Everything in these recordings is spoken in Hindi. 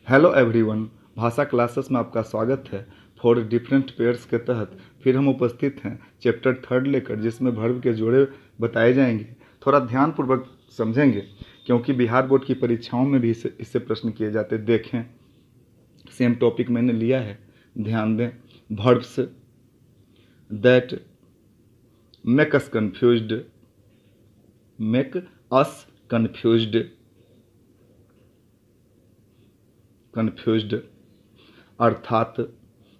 हेलो एवरीवन, भाषा क्लासेस में आपका स्वागत है। फॉर डिफरेंट पेयर्स के तहत फिर हम उपस्थित हैं चैप्टर 3 लेकर, जिसमें वर्ब के जोड़े बताए जाएंगे। थोड़ा ध्यानपूर्वक समझेंगे क्योंकि बिहार बोर्ड की परीक्षाओं में भी इससे प्रश्न किए जाते। देखें, सेम टॉपिक मैंने लिया है, ध्यान दें। Verbs that make us confused अर्थात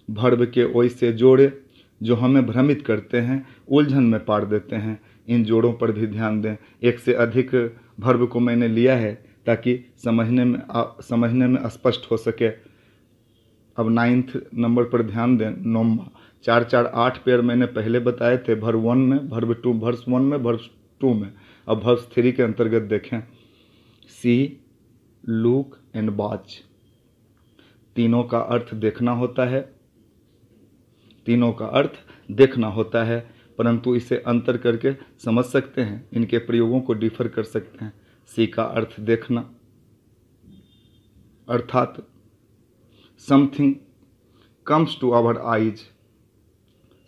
वर्ब के वैसे जोड़े जो हमें भ्रमित करते हैं, उलझन में पार देते हैं। इन जोड़ों पर भी ध्यान दें। एक से अधिक वर्ब को मैंने लिया है ताकि समझने में स्पष्ट हो सके। अब 9th नंबर पर ध्यान दें। नोम्मा 4-4-8 पेयर मैंने पहले बताए थे, वर्ब 1 में, वर्ब 2, वर्स 1 में, वर्ब 2 में। अब वर्ब 3 के अंतर्गत देखें। सी, लुक एंड वॉच, तीनों का अर्थ देखना होता है, परंतु इसे अंतर करके समझ सकते हैं। इनके प्रयोगों को डिफर कर सकते हैं। सी का अर्थ देखना, अर्थात something comes to our eyes,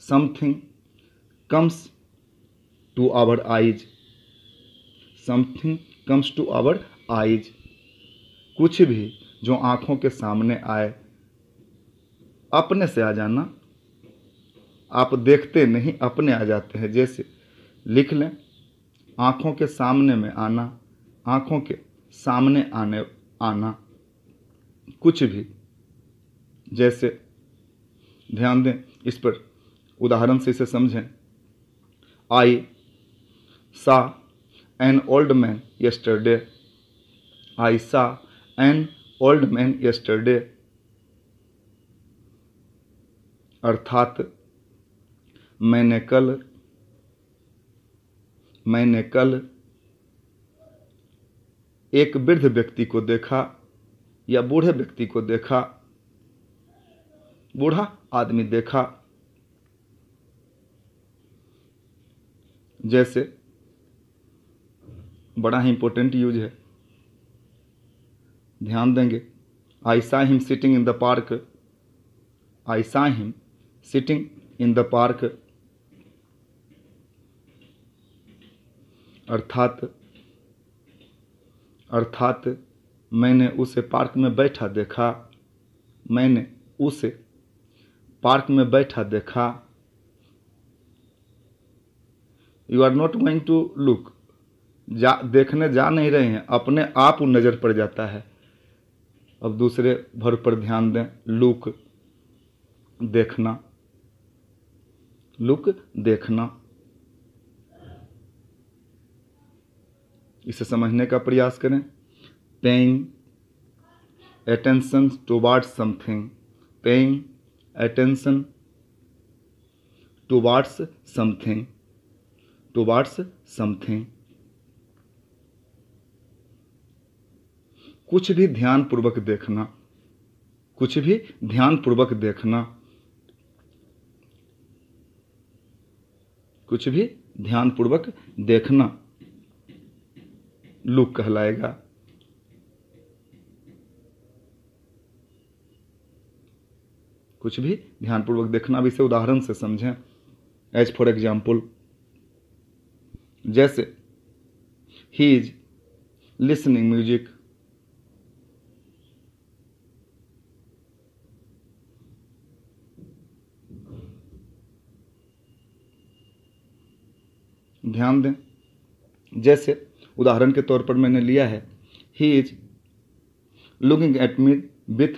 something comes to our eyes, कुछ भी जो आँखों के सामने आए, अपने से आ जाना। आप देखते नहीं, अपने आ जाते हैं। जैसे लिख लें, आँखों के सामने में आना, आँखों के सामने आना, कुछ भी। जैसे ध्यान दें, इस पर उदाहरण से इसे समझें। आई सा एन ओल्ड मैन यस्टरडे, आई सा एन ओल्ड मैन यस्टरडे, अर्थात मैंने कल एक वृद्ध व्यक्ति को देखा या बूढ़े व्यक्ति को देखा, बूढ़ा आदमी देखा। जैसे बड़ा ही इंपॉर्टेंट यूज है, ध्यान देंगे। I saw him sitting in the park, I saw him sitting in the park, अर्थात मैंने उसे पार्क में बैठा देखा, मैंने उसे पार्क में बैठा देखा। You are not going to look, देखने जा नहीं रहे हैं, अपने आप वो नज़र पड़ जाता है। अब दूसरे वर्ब पर ध्यान दें। लुक देखना, लुक देखना, इसे समझने का प्रयास करें। Paying attention towards something, paying attention towards something, कुछ भी ध्यानपूर्वक देखना, कुछ भी ध्यानपूर्वक देखना, कुछ भी ध्यानपूर्वक देखना लुक कहलाएगा। कुछ भी ध्यानपूर्वक देखना। अब इसे उदाहरण से समझें। एज फॉर एग्जाम्पल, जैसे ही इज लिसनिंग म्यूजिक, ध्यान दें। जैसे उदाहरण के तौर पर मैंने लिया है, he is looking at me with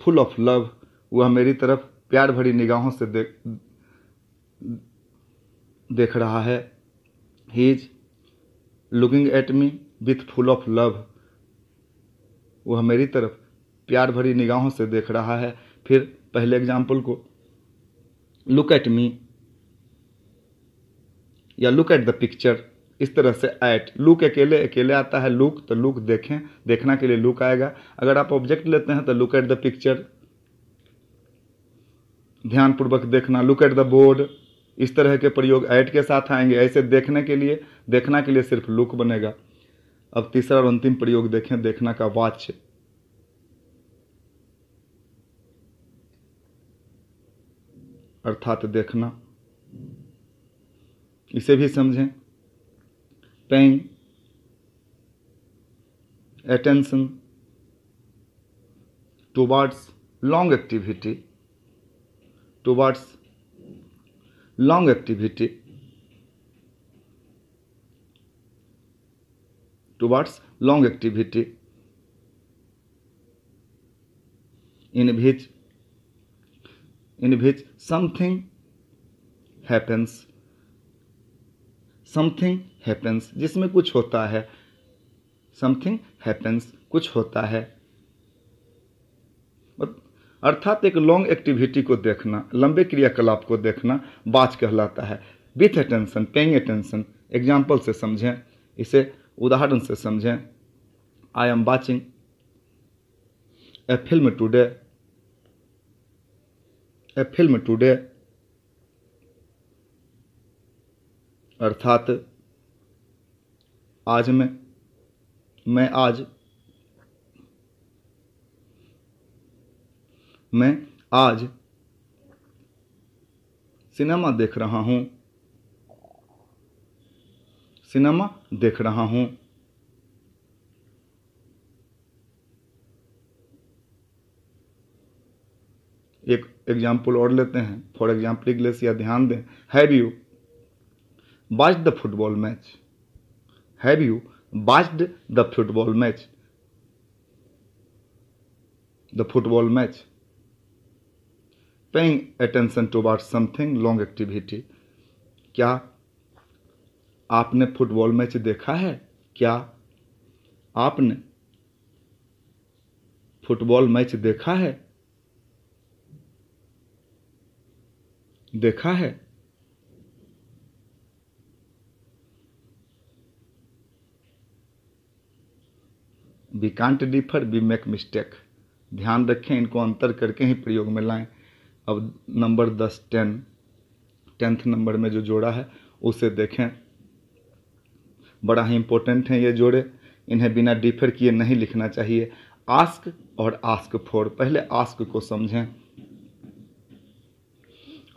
full of love, वह मेरी तरफ प्यार भरी निगाहों से देख रहा है। He is looking at me with full of love, वह मेरी तरफ प्यार भरी निगाहों से देख रहा है। फिर पहले एग्जाम्पल को, लुक एट मी या लुक एट द पिक्चर, इस तरह से एट, लुक अकेले आता है, लुक तो लुक देखें, देखना के लिए लुक आएगा। अगर आप ऑब्जेक्ट लेते हैं तो लुक एट द पिक्चर, ध्यानपूर्वक देखना। लुक एट द बोर्ड, इस तरह के प्रयोग एट के साथ आएंगे। ऐसे देखना के लिए सिर्फ लुक बनेगा। अब तीसरा और अंतिम प्रयोग देखें, देखना का वॉच, अर्थात देखना। इसे भी समझें। Paying attention towards long activity, towards long activity, towards long activity, in which something happens, something happens, जिसमें कुछ होता है, something happens, कुछ होता है। अर्थात एक लॉन्ग एक्टिविटी को देखना, लंबे क्रियाकलाप को देखना वाच कहलाता है। With attention, paying attention. Example से समझें, इसे उदाहरण से समझें। I am watching A film today, A film today, अर्थात आज मैं आज सिनेमा देख रहा हूं, सिनेमा देख रहा हूं। एक एग्जाम्पल और लेते हैं। फॉर एग्जाम्पल इंग्लिश, या ध्यान दें। Have you watched the football match, have you watched the football match, the football match. Paying attention towards something long activity, क्या आपने फुटबॉल मैच देखा है? क्या आपने फुटबॉल मैच देखा है? देखा है। We can't differ, we make mistake. ध्यान रखें, इनको अंतर करके ही प्रयोग में लाएं। अब नंबर 10 10th नंबर में जो जोड़ा है उसे देखें। बड़ा ही इंपॉर्टेंट है ये जोड़े, इन्हें बिना डिफर किए नहीं लिखना चाहिए। आस्क और आस्क फॉर। पहले आस्क को समझें।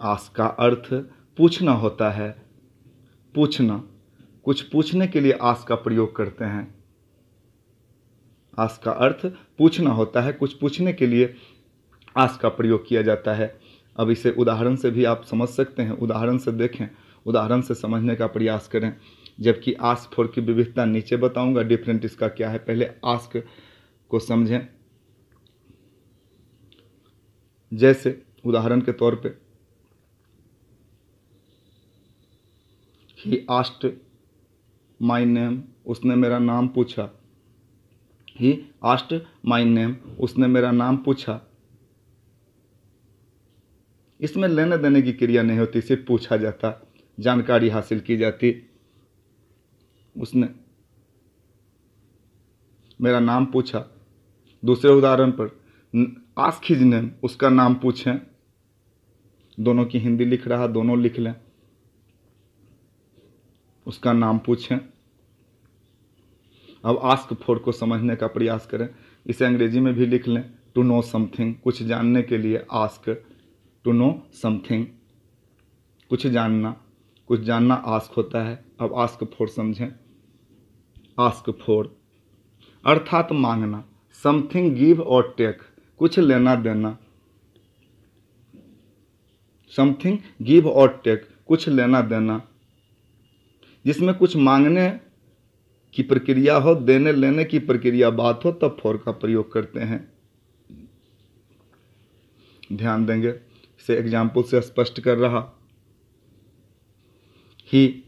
आस्क का अर्थ पूछना होता है, पूछना। कुछ पूछने के लिए आस्क का प्रयोग करते हैं। आस्क का अर्थ पूछना होता है, कुछ पूछने के लिए आस्क का प्रयोग किया जाता है। अब इसे उदाहरण से भी आप समझ सकते हैं। उदाहरण से देखें, उदाहरण से समझने का प्रयास करें। जबकि आस्क फॉर की विविधता नीचे बताऊंगा, डिफरेंट इसका क्या है। पहले आस्क को समझें। जैसे उदाहरण के तौर पे, ही आस्क्ड माय नेम, उसने मेरा नाम पूछा। ही आस्क्ड माय नेम, उसने मेरा नाम पूछा। इसमें लेने देने की क्रिया नहीं होती, सिर्फ पूछा जाता, जानकारी हासिल की जाती। उसने मेरा नाम पूछा। दूसरे उदाहरण पर, आस्क हिज नेम, उसका नाम पूछें। दोनों की हिंदी लिख रहा, दोनों लिख लें। उसका नाम पूछें। अब आस्क फॉर को समझने का प्रयास करें। इसे अंग्रेजी में भी लिख लें, टू नो समथिंग, कुछ जानने के लिए आस्क, टू नो समथिंग, कुछ जानना, कुछ जानना आस्क होता है। अब आस्क फॉर समझें। आस्क फॉर अर्थात मांगना। समथिंग गिव और टेक, कुछ लेना देना। समथिंग गिव और टेक, कुछ लेना देना। जिसमें कुछ मांगने की प्रक्रिया हो, देने लेने की प्रक्रिया बात हो, तब फॉर का प्रयोग करते हैं। ध्यान देंगे, इसे एग्जाम्पल से स्पष्ट कर रहा। He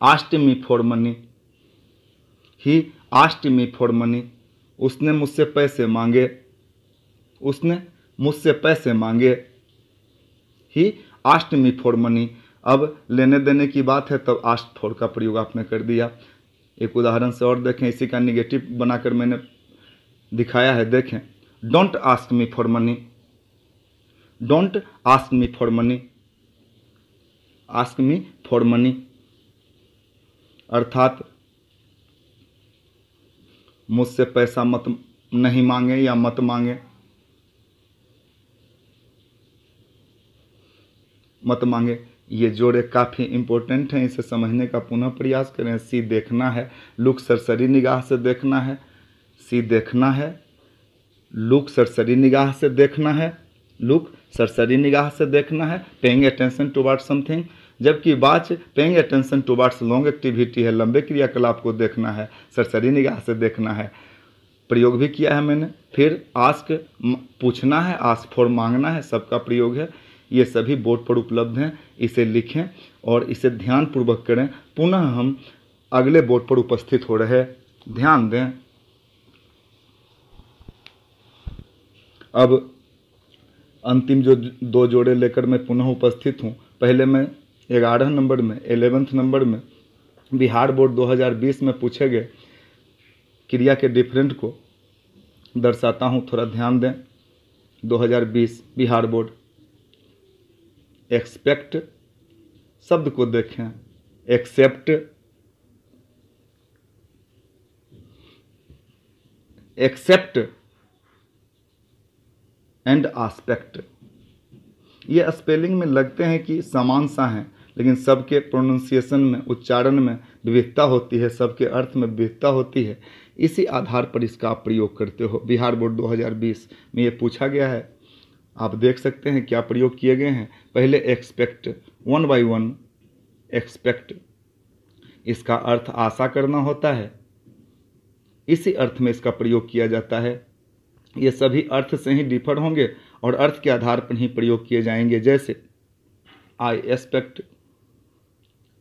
asked me for money, he asked me for money, उसने मुझसे पैसे मांगे, उसने मुझसे पैसे मांगे। He asked me for money. अब लेने देने की बात है, तब आस्क्ड फॉर का प्रयोग आपने कर दिया। एक उदाहरण से और देखें, इसी का निगेटिव बनाकर मैंने दिखाया है। देखें, don't ask me for money, don't ask me for money, ask me for money अर्थात मुझसे पैसा मत नहीं मांगे या मत मांगे। मत मांगे। ये जोड़े काफ़ी इम्पोर्टेंट हैं, इसे समझने का पुनः प्रयास करें। सी देखना है, लुक सरसरी निगाह से देखना है। सी देखना है, लुक सरसरी निगाह से देखना है, लुक सरसरी निगाह से देखना है। पेइंग अटेंशन टुवर्ड्स समथिंग, जबकि watch paying attention towards long activity है, लंबे क्रियाकलाप को देखना है, सरसरी निगाह से देखना है। प्रयोग भी किया है मैंने। फिर आस्क पूछना है, आस्क फॉर मांगना है, सबका प्रयोग है। ये सभी बोर्ड पर उपलब्ध हैं, इसे लिखें और इसे ध्यानपूर्वक करें। पुनः हम अगले बोर्ड पर उपस्थित हो रहे, ध्यान दें। अब अंतिम जो 2 जोड़े लेकर मैं पुनः उपस्थित हूँ। पहले मैं 11 नंबर में 11वें नंबर में बिहार बोर्ड 2020 में पूछे गए क्रिया के डिफरेंट को दर्शाता हूँ, थोड़ा ध्यान दें। 2020 बिहार बोर्ड, एक्सपेक्ट शब्द को देखें, एक्सेप्ट, एक्सेप्ट एंड आस्पेक्ट। ये स्पेलिंग में लगते हैं कि समान सा हैं, लेकिन सबके प्रोनाउंसिएशन में, उच्चारण में विविधता होती है, सबके अर्थ में विविधता होती है। इसी आधार पर इसका आप प्रयोग करते हो। बिहार बोर्ड 2020 में ये पूछा गया है, आप देख सकते हैं क्या प्रयोग किए गए हैं। पहले एक्सपेक्ट, 1 by 1 एक्सपेक्ट, इसका अर्थ आशा करना होता है, इसी अर्थ में इसका प्रयोग किया जाता है। ये सभी अर्थ से ही डिफर होंगे और अर्थ के आधार पर ही प्रयोग किए जाएंगे। जैसे I expect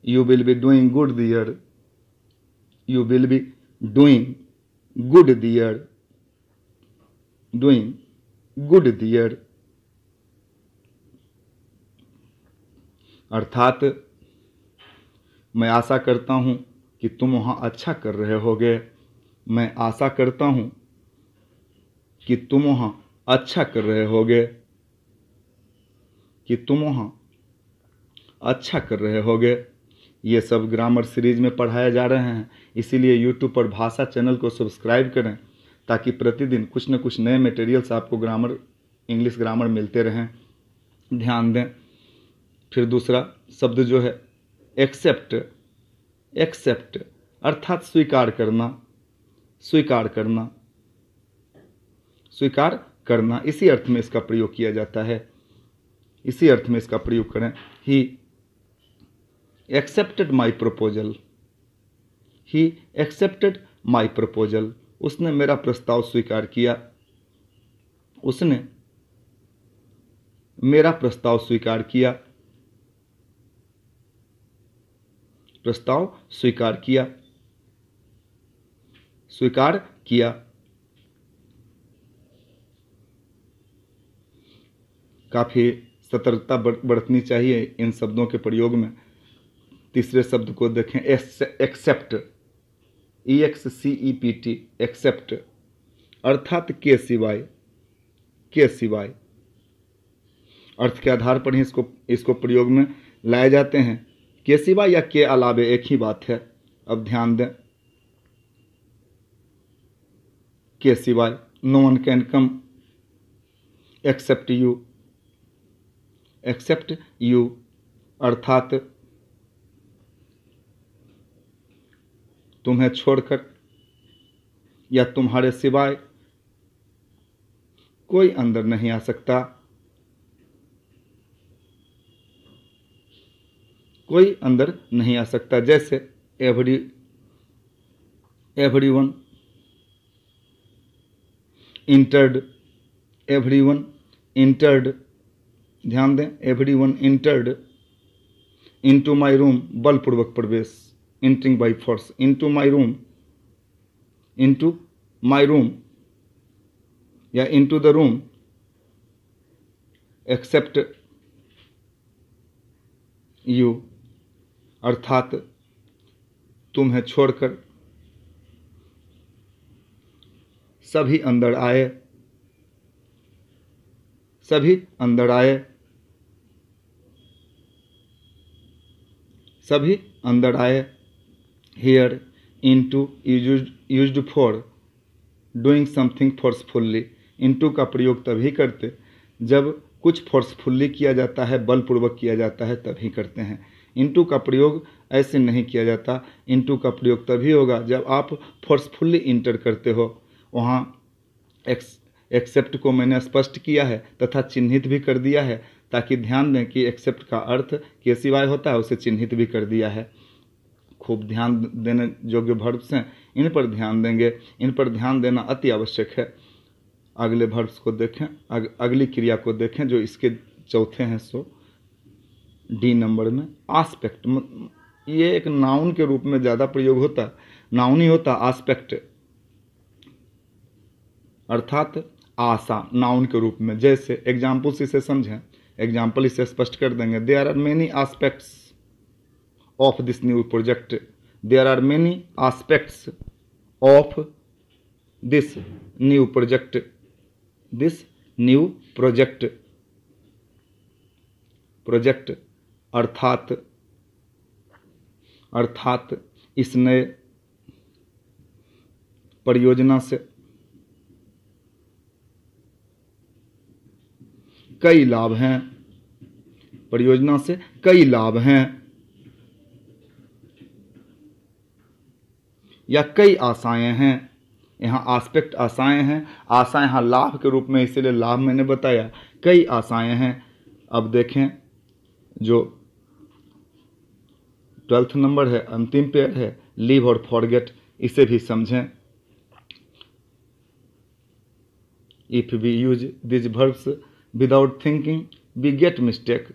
you will be doing good there, you will be doing good there, doing good there, अर्थात मैं आशा करता हूँ कि तुम वहाँ अच्छा कर रहे होगे। मैं आशा करता हूँ कि तुम वहाँ अच्छा कर रहे होगे, कि तुम वहाँ अच्छा कर रहे होगे। ये सब ग्रामर सीरीज में पढ़ाए जा रहे हैं, इसीलिए यूट्यूब पर भाषा चैनल को सब्सक्राइब करें ताकि प्रतिदिन कुछ न कुछ नए मटेरियल्स आपको ग्रामर, इंग्लिश ग्रामर मिलते रहें। ध्यान दें। फिर दूसरा शब्द जो है एक्सेप्ट, एक्सेप्ट अर्थात स्वीकार करना, स्वीकार करना, स्वीकार करना, इसी अर्थ में इसका प्रयोग किया जाता है, इसी अर्थ में इसका प्रयोग करें। He accepted my proposal, he accepted my proposal, उसने मेरा प्रस्ताव स्वीकार किया, उसने मेरा प्रस्ताव स्वीकार किया, प्रस्ताव स्वीकार किया, स्वीकार किया। काफ़ी सतर्कता बरतनी चाहिए इन शब्दों के प्रयोग में। तीसरे शब्द को देखें, एक्सेप्ट, EXCEPT, एक्सेप्ट अर्थात के सिवाय, के सिवाय। अर्थ के आधार पर ही इसको प्रयोग में लाए जाते हैं। के सिवाय या के अलावे एक ही बात है। अब ध्यान दें, के सिवाय, no one can come except you, except you अर्थात तुम्हें छोड़कर या तुम्हारे सिवाय कोई अंदर नहीं आ सकता, कोई अंदर नहीं आ सकता। जैसे एवरीवन इंटर्ड, एवरीवन इंटर्ड, ध्यान दें, everyone entered into my room, बलपूर्वक प्रवेश, entering by force, into my room, into my room या into the room, except you अर्थात तुम्हें छोड़कर सभी अंदर आए, सभी अंदर आए, सभी अंदर आए। Here into used for doing something forcefully, into का प्रयोग तभी करते जब कुछ फोर्सफुल्ली किया जाता है, बलपूर्वक किया जाता है, तभी करते हैं। इनटू का प्रयोग ऐसे नहीं किया जाता। इनटू का प्रयोग तभी होगा जब आप फोर्सफुल्ली इंटर करते हो। वहाँ एक्सेप्ट को मैंने स्पष्ट किया है तथा चिन्हित भी कर दिया है, ताकि ध्यान दें कि एक्सेप्ट का अर्थ के सिवाय होता है, उसे चिन्हित भी कर दिया है। खूब ध्यान देने योग्य वर्ब्स हैं, इन पर ध्यान देंगे, इन पर ध्यान देना अति आवश्यक है। अगले वर्ब्स को देखें, अगली क्रिया को देखें जो इसके चौथे हैं। सो डी नंबर में आस्पेक्ट, ये एक नाउन के रूप में ज़्यादा प्रयोग होता है, नाउन ही होता आस्पेक्ट, अर्थात आशा, नाउन के रूप में। जैसे एग्जाम्पल से इसे समझें, एग्जाम्पल इसे स्पष्ट कर देंगे। There are many aspects of this new project. There are many aspects of this new project. This new project, project अर्थात इस नए परियोजना से कई लाभ हैं। परियोजना से कई लाभ हैं या कई आशाएं हैं। यहाँ आस्पेक्ट आशाएं हैं, आशा यहाँ लाभ के रूप में, इसीलिए लाभ मैंने बताया। कई आशाएं हैं। अब देखें जो 12th नंबर है, अंतिम पेयर है, लीव और फॉरगेट, इसे भी समझें। If we use this verbs without thinking we get mistake.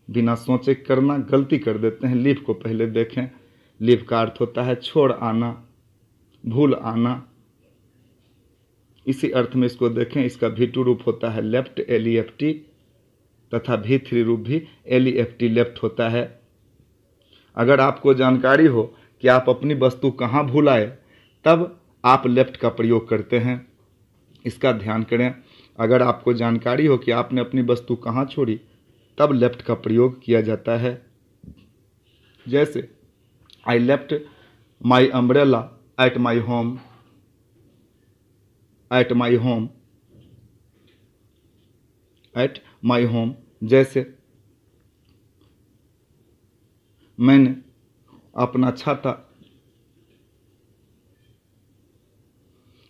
बिना सोचे करना, गलती कर देते हैं। लीव को पहले देखें। लीव का अर्थ होता है छोड़ आना, भूल आना। इसी अर्थ में इसको देखें। इसका V2 रूप होता है लेफ्ट, LEFT, तथा V3 रूप भी LEFT, लेफ्ट होता है। अगर आपको जानकारी हो कि आप अपनी वस्तु कहाँ भूलाए, तब आप लेफ्ट का प्रयोग करते हैं, इसका ध्यान करें। अगर आपको जानकारी हो कि आपने अपनी वस्तु कहाँ छोड़ी, तब लेफ्ट का प्रयोग किया जाता है। जैसे I left my umbrella at my home, at my home, at my home. जैसे मैंने अपना छाता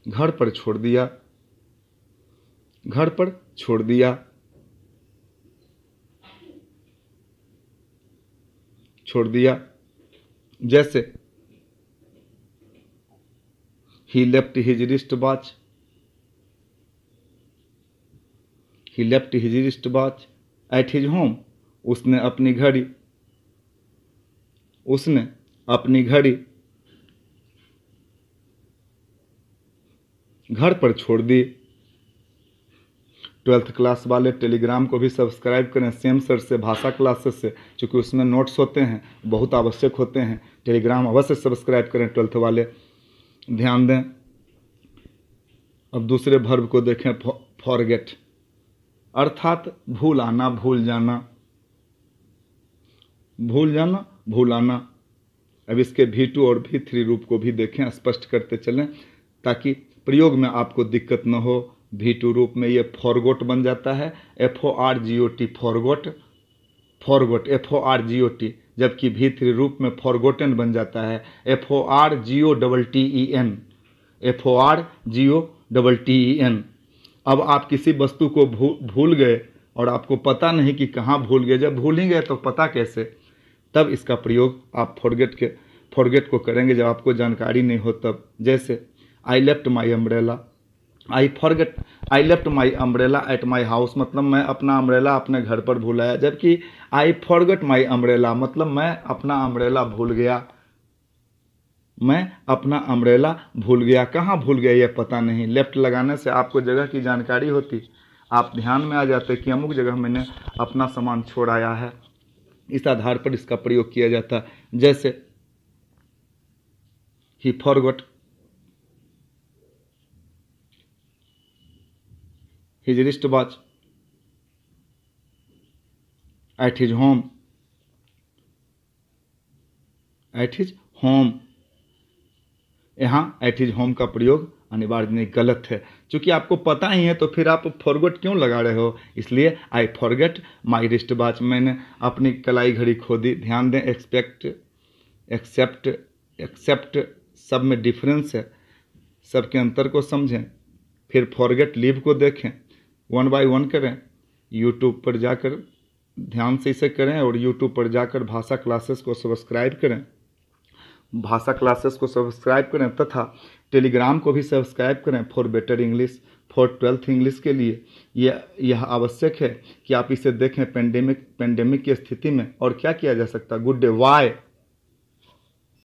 घर पर छोड़ दिया, घर पर छोड़ दिया, छोड़ दिया। जैसे he left his wristwatch, he left his wristwatch at his home। उसने अपनी घड़ी, उसने अपनी घड़ी घर पर छोड़ दी। 12th क्लास वाले टेलीग्राम को भी सब्सक्राइब करें, सेम सर से, भाषा क्लासेस से, क्योंकि उसमें नोट्स होते हैं, बहुत आवश्यक होते हैं। टेलीग्राम अवश्य सब्सक्राइब करें 12th वाले। ध्यान दें। अब दूसरे वर्ब को देखें, फॉरगेट, अर्थात भूल आना, भूल जाना, भूल जाना, भूल आना। अब इसके V2 और V3 रूप को भी देखें, स्पष्ट करते चलें ताकि प्रयोग में आपको दिक्कत न हो। V2 रूप में ये फॉरगोट बन जाता है, FORGOT, फॉरगोट, फॉरगोट, FORGOT। जबकि V3 रूप में फॉरगोटन बन जाता है, FORGOTTEN, FORGOTTEN। अब आप किसी वस्तु को भूल गए और आपको पता नहीं कि कहाँ भूल गए। जब भूल ही गए तो पता कैसे, तब इसका प्रयोग आप फॉरगेट को करेंगे जब आपको जानकारी नहीं हो तब। जैसे I left my umbrella, I left my umbrella at my house, मतलब मैं अपना अम्ब्रेला अपने घर पर भूलाया। जबकि आई फॉरगेट माई अम्ब्रेला, मतलब मैं अपना अम्ब्रेला भूल गया, मैं अपना अम्ब्रेला भूल गया। कहाँ भूल गया ये पता नहीं। लेफ्ट लगाने से आपको जगह की जानकारी होती, आप ध्यान में आ जाते कि अमुक जगह मैंने अपना सामान छोड़ आया है। इस आधार पर इसका प्रयोग किया जाता है। जैसे ही forgot his wrist watch at his home, at his home. यहाँ एट हिज होम का प्रयोग अनिवार्य नहीं, गलत है। चूँकि आपको पता ही है तो फिर आप फॉरगेट क्यों लगा रहे हो। इसलिए I forget my wrist watch, मैंने अपनी कलाई घड़ी खो दी। ध्यान दें, एक्सेप्ट सब में डिफरेंस है, सबके अंतर को समझें। फिर फॉरगेट लीव को देखें, 1 बाय 1 करें। यूट्यूब पर जाकर ध्यान से इसे करें और यूट्यूब पर जाकर भाषा क्लासेस को सब्सक्राइब करें, भाषा क्लासेस को सब्सक्राइब करें तथा टेलीग्राम को भी सब्सक्राइब करें for better English, for 12th English के लिए। यह आवश्यक है कि आप इसे देखें पेंडेमिक की स्थिति में। और क्या किया जा सकता है, गुड डे, वाई